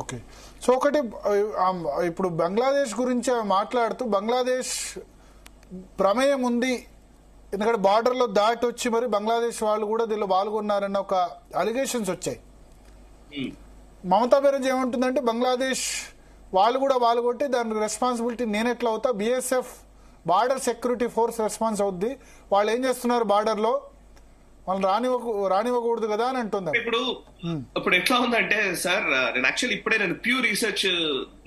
Okay. So ఒకటి ఇప్పుడు బంగ్లాదేశ్ గురించి మాట్లాడుతూ బంగ్లాదేశ్ ప్రమేయం ఉంది, ఎందుకంటే బార్డర్లో దాటి వచ్చి మరి బంగ్లాదేశ్ వాళ్ళు కూడా దీనిలో పాల్గొన్నారన్న ఒక అలిగేషన్స్ వచ్చాయి. మమతా బెనర్జీ ఏమంటుందంటే బంగ్లాదేశ్ వాళ్ళు కూడా పాల్గొట్టి దానికి రెస్పాన్సిబిలిటీ నేను ఎట్లా అవుతా, BSF border security force response అవుద్ది, వాళ్ళు ఏం చేస్తున్నారు బార్డర్లో వాళ్ళు రానివ్వకూడదు కదా అని అంటున్నారు. ఇప్పుడు ఎట్లా ఉందంటే సార్, నేను యాక్చువల్లీ ఇప్పుడే నేను ప్యూ రీసెర్చ్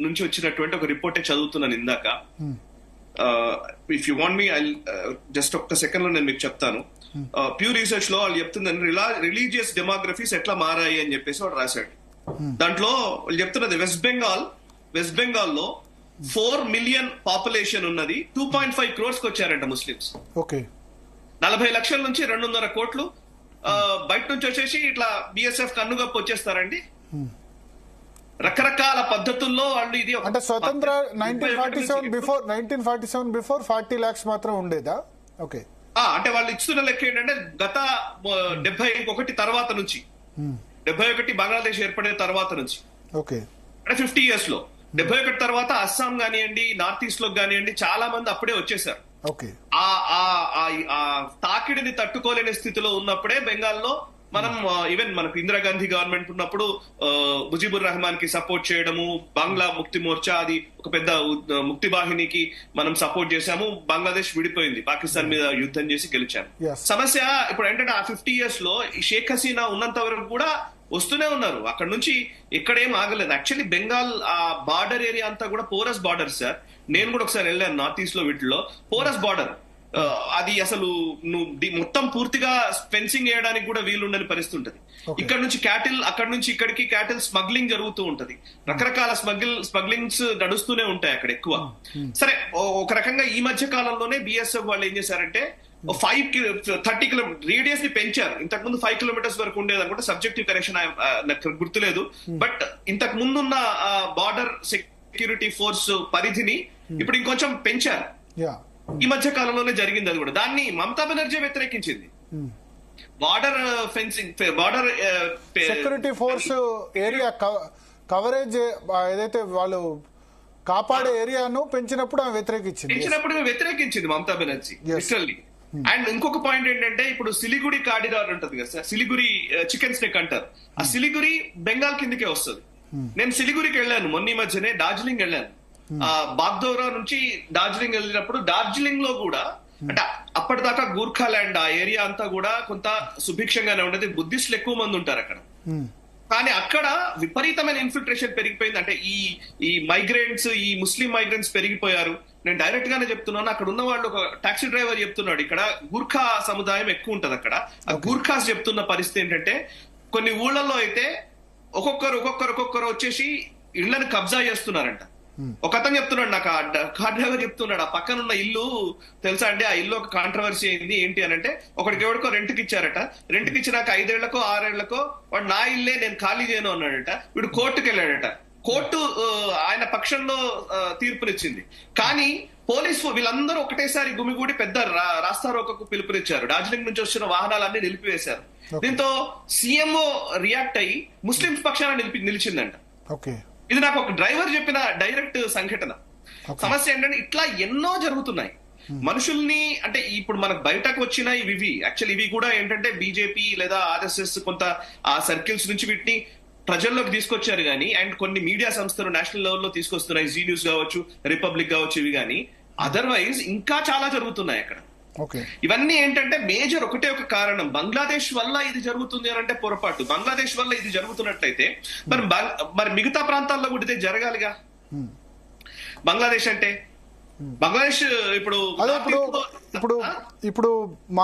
నుంచి వచ్చినటువంటి ఒక రిపోర్టే చదువుతున్నాను ఇందాక. If you want me I just ఒక్క సెకండ్ లో నేను మీకు చెప్తాను. ప్యూ రీసెర్చ్ లో వాళ్ళు చెప్తుందని రిలీజియస్ డెమోగ్రఫీస్ ఎట్లా మారాయి అని చెప్పేసి వాడు రాశాడు. దాంట్లో వాళ్ళు చెప్తున్నది వెస్ట్ బెంగాల్ లో 4 మిలియన్ పాపులేషన్ ఉన్నది, 2.5 crores కి వచ్చారంట ముస్లిమ్స్. ఓకే. 40 లక్షల నుంచి 2.5 కోట్లు బయట నుంచి వచ్చేసి ఇట్లా బిఎస్ఎఫ్ కన్నుగప్పు వచ్చేస్తారండి. రకరకాల పద్ధతుల్లో వాళ్ళు ఇది అంటే స్వతంత్ర 1947 బిఫోర్ 40 lakhs మాత్రం ఉండేదా? ఓకే. అంటే వాళ్ళు ఇస్తున్న లెక్క ఏంటంటే గత 71 తర్వాత నుంచి 71 బంగ్లాదేశ్ ఏర్పడిన తర్వాత నుంచి, ఓకే, అంటే 50 years లో 71 తర్వాత అస్సాం కానివ్వండి, నార్త్ ఈస్ట్ లో కానివ్వండి చాలా మంది అప్పుడే వచ్చేసారు. ఓకే. ఆ తాకిడిని తట్టుకోలేని స్థితిలో ఉన్నప్పుడే బెంగాల్లో మనం ఈవెన్ మనకు ఇందిరాగాంధీ గవర్నమెంట్ ఉన్నప్పుడు ముజీబుర్ రెహమాన్ కి సపోర్ట్ చేయడము, బంగ్లా ముక్తి మోర్చా అది ఒక పెద్ద ముక్తి వాహినికి మనం సపోర్ట్ చేశాము. బంగ్లాదేశ్ విడిపోయింది, పాకిస్తాన్ మీద యుద్ధం చేసి గెలిచాము. సమస్య ఇప్పుడు ఏంటంటే ఆ 50 years లో ఈ షేక్ హసీనా ఉన్నంత వరకు కూడా వస్తూనే ఉన్నారు, అక్కడ నుంచి ఎక్కడేం ఆగలేదు. యాక్చువల్లీ బెంగాల్ ఆ బార్డర్ ఏరియా అంతా కూడా పోరస్ బార్డర్ సార్. నేను కూడా ఒకసారి వెళ్ళాను నార్త్ ఈస్ట్ లో, వీటిలో పోరస్ బార్డర్. అది అసలు నువ్వు మొత్తం పూర్తిగా ఫెన్సింగ్ వేయడానికి కూడా వీలుండని పరిస్థితి ఉంటది. ఇక్కడ నుంచి క్యాటిల్, అక్కడ నుంచి ఇక్కడికి క్యాటిల్ స్మగ్లింగ్ జరుగుతూ ఉంటది, రకరకాల స్మగ్లింగ్స్ నడుస్తూనే ఉంటాయి అక్కడ ఎక్కువ. సరే, ఒక రకంగా ఈ మధ్య కాలంలోనే బిఎస్ఎఫ్ వాళ్ళు ఏం చేశారంటే 30 కిలోమీటర్ రేడియస్ ని పెంచారు. ఇంతకు ముందు 5 kilometers వరకు ఉండేది అనుకుంటే, సబ్జెక్టివ్ కరెక్షన్ నాకు గుర్తులేదు. బట్ ఇంతకు ముందున్న బార్డర్ సెక్యూరిటీ ఫోర్స్ పరిధిని ఇప్పుడు ఇంకొంచెం పెంచారు. ఈ మధ్య కాలంలోనే జరిగింది అది కూడా. దాన్ని మమతా బెనర్జీ వ్యతిరేకించింది. Border fencing, border security force area coverage ఏదైతే వాళ్ళు కాపాడే ఏరియాను పెంచినప్పుడు వ్యతిరేకించింది మమతా బెనర్జీ లిటరల్లీ. అండ్ ఇంకొక పాయింట్ ఏంటంటే, ఇప్పుడు సిలిగురి కారిడార్ ఉంటది కదా సార్, సిలిగురి చికెన్ స్నేక్ అంటారు. ఆ సిలిగురి బెంగాల్ కిందకే వస్తుంది. నేను సిలిగురికి వెళ్ళాను మొన్న ఈ మధ్యనే, డార్జిలింగ్ వెళ్ళాను. బాగ్దోరా నుంచి డార్జిలింగ్ వెళ్ళినప్పుడు డార్జిలింగ్ లో కూడా అంటే అప్పటిదాకా గూర్ఖాలాండ్ ఆ ఏరియా అంతా కూడా కొంత సుభిక్షంగానే ఉండేది, బుద్ధిస్టులు ఎక్కువ మంది ఉంటారు అక్కడ. కానీ అక్కడ విపరీతమైన ఇన్ఫిల్ట్రేషన్ పెరిగిపోయింది. అంటే ఈ మైగ్రెంట్స్, ఈ ముస్లిం మైగ్రెంట్స్ పెరిగిపోయారు. నేను డైరెక్ట్ గానే చెప్తున్నాను, అక్కడ ఉన్న వాళ్ళు, ఒక టాక్సీ డ్రైవర్ చెప్తున్నాడు, ఇక్కడ గూర్ఖా సముదాయం ఎక్కువ ఉంటది అక్కడ. ఆ గూర్ఖాస్ చెప్తున్న పరిస్థితి ఏంటంటే, కొన్ని ఊళ్ళల్లో అయితే ఒక్కొక్కరు వచ్చేసి ఇళ్లను కబ్జా చేస్తున్నారంట. ఒక అతను చెప్తున్నాడు, నాకు కార్ డ్రైవర్ చెప్తున్నాడు, ఆ పక్కన ఉన్న ఇల్లు తెలుసా అండి, ఆ ఇల్లు ఒక కాంట్రవర్సీ అయింది. ఏంటి అని అంటే, ఒకడికి ఎవరికో రెంట్కి ఇచ్చారట. రెంట్కి ఇచ్చినాక 5 ఏళ్లకో 6 ఏళ్లకో వాడు నా ఇల్లే నేను ఖాళీ చేయను అన్నాడట. వీడు కోర్టుకు వెళ్ళాడట. కోర్టు ఆయన పక్షంలో తీర్పునిచ్చింది. కానీ పోలీసు వీళ్ళందరూ ఒకటేసారి గుమిగూడి పెద్ద రాస్తారోకకు పిలుపునిచ్చారు. డార్జిలింగ్ నుంచి వచ్చిన వాహనాలన్నీ నిలిపివేశారు. దీంతో సీఎంఓ రియాక్ట్ అయ్యి ముస్లింస్ పక్షాన నిలిచిందంట. ఇది నాకు ఒక డ్రైవర్ చెప్పిన డైరెక్ట్ సంఘటన. సమస్య ఏంటంటే, ఇట్లా ఎన్నో జరుగుతున్నాయి. మనుషుల్ని అంటే ఇప్పుడు మనకు బయటకు వచ్చిన ఇవి యాక్చువల్ ఇవి కూడా ఏంటంటే బీజేపీ లేదా ఆర్ఎస్ఎస్ కొంత ఆ సర్కిల్స్ నుంచి వీటిని ప్రజల్లోకి తీసుకొచ్చారు కానీ, అండ్ కొన్ని మీడియా సంస్థలు నేషనల్ లెవెల్లో తీసుకొస్తున్నాయి, జీ న్యూస్ కావచ్చు, రిపబ్లిక్ కావచ్చు, ఇవి కానీ. అదర్వైజ్ ఇంకా చాలా జరుగుతున్నాయి అక్కడ. ఇవన్నీ ఏంటంటే మేజర్ ఒకటే ఒక కారణం, బంగ్లాదేశ్ వల్ల ఇది జరుగుతుంది అని అంటే పొరపాటు. బంగ్లాదేశ్ వల్ల ఇది జరుగుతున్నట్లయితే మరి మిగతా ప్రాంతాల్లో కూడా ఇదే జరగాలిగా. బంగ్లాదేశ్ అంటే బంగ్లాదేశ్ ఇప్పుడు